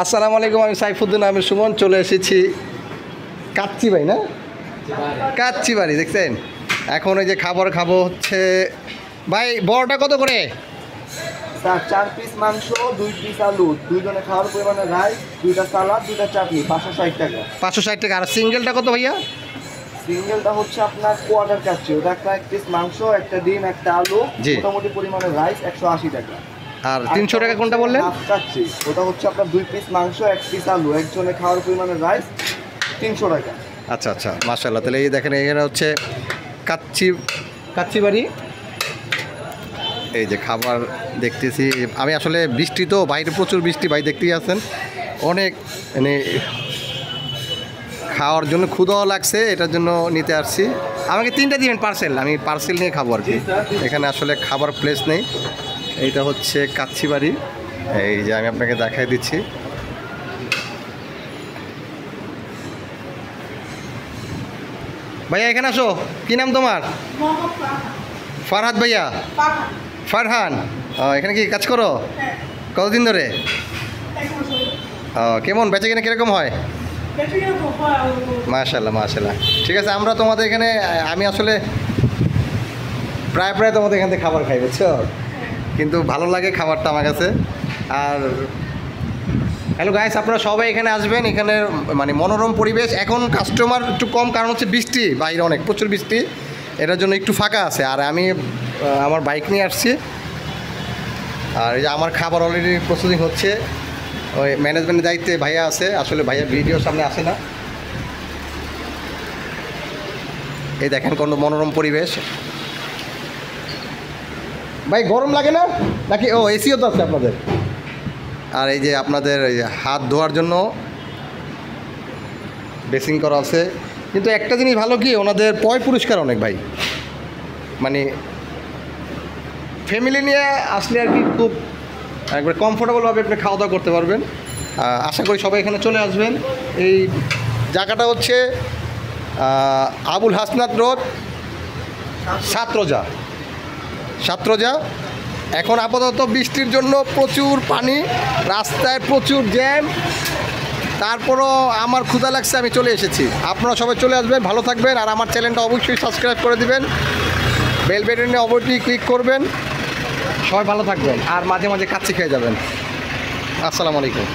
আসসালামু আলাইকুম, আমি সাইফুদ্দিন, আমি সুমন। চলে এসেছি কাচ্চি ভাই না, কাচ্চি বাড়ি দেখছেন। এখন ওই যে খাবার খাবো হচ্ছে ভাই। বড়টা কত করে? 4 পিস মাংস, 2 পিস আলু, 2 জনে খাওয়ার পরিমাণে রাইস, 2টা সালাদ, 2টা চাটনি, 560 টাকা। 560 টাকা। আর সিঙ্গেলটা কত ভাইয়া? সিঙ্গেলটা হচ্ছে আপনার কোয়ার্টার কাচ্চি, ওটা একটা 1 পিস মাংস, একটা ডিম, একটা আলু, মোটামুটি পরিমাণে রাইস, 180 টাকা। আর 300 টাকা কোনটা বললেন? হাফ কাচ্চি, ওটা হচ্ছে আপনার 2 পিস মাংস, 1 পিস আলু, একজনে খাওয়ার পরিমাণে রাইস, 300 টাকা। আচ্ছা আচ্ছা, মাশাআল্লাহ। তাহলে এই দেখেন, এখানে হচ্ছে কাচ্চি বাড়ি। এই যে খাবার দেখতেছি আমি, আসলে বৃষ্টি তো বাইরে, প্রচুর বৃষ্টি ভাই, দেখতেই আছেন। অনেক মানে খাওয়ার জন্য ক্ষুধাও লাগছে, এটার জন্য নিতে আসছি। আমাকে 3টা দিবেন পার্সেল, আমি পার্সেল নিয়ে খাবো আর কি। এখানে আসলে খাবার প্লেস নেই। এইটা হচ্ছে কাচ্চি বাড়ি। এই যে আমি আপনাকে দেখাই দিচ্ছি। ভাইয়া এখানে আসো। কি নাম তোমার? ফারহাদ ভাইয়া? ফারহান। এখানে কি কাজ করো? কতদিন ধরে? কেমন বেচা কিনা কীরকম হয়? মাশাআল্লাহ মাশাআল্লাহ। ঠিক আছে, আমরা তোমাদের এখানে, আমি আসলে প্রায় তোমাদের এখান থেকে খাবার খাই, বুঝছো? কিন্তু ভালো লাগে খাবারটা আমার কাছে। আর হ্যালো গাইস, আপনারা সবাই এখানে আসবেন। এখানে মানে মনোরম পরিবেশ। এখন কাস্টমার একটু কম, কারণ হচ্ছে বৃষ্টি, বাইরে অনেক প্রচুর বৃষ্টি, এটার জন্য একটু ফাঁকা আছে। আর আমি আমার বাইক নিয়ে আসছি। আর এই যে আমার খাবার অলরেডি প্রসেসিং হচ্ছে। ওই ম্যানেজমেন্টের দায়িত্বে ভাইয়া আছে, আসলে ভাইয়া ভিডিও সামনে আসে না। এই দেখেন কোন মনোরম পরিবেশ। ভাই গরম লাগে না নাকি? এসিও তো আছে আপনাদের। আর এই যে আপনাদের হাত ধোয়ার জন্য বেসিং করা আছে। কিন্তু একটা জিনিস ভালো কি, ওনাদের পয় পুরস্কার অনেক ভাই, মানে ফ্যামিলি নিয়ে আসলে আর কি খুব একবার কমফোর্টেবলভাবে আপনি খাওয়া দাওয়া করতে পারবেন। আশা করি সবাই এখানে চলে আসবেন। এই জায়গাটা হচ্ছে আবুল হাসনাত রোড, সাতরোজা। এখন আপাতত বৃষ্টির জন্য প্রচুর পানি, রাস্তায় প্রচুর জ্যাম। তারপরও আমার ক্ষুধা লাগছে, আমি চলে এসেছি। আপনারা সবাই চলে আসবেন, ভালো থাকবেন। আর আমার চ্যানেলটা অবশ্যই সাবস্ক্রাইব করে দিবেন, বেল বাটনে অবশ্যই ক্লিক করবেন। সবাই ভালো থাকবেন, আর মাঝে মাঝে কাচ্চি খেয়ে যাবেন। আসসালামু আলাইকুম।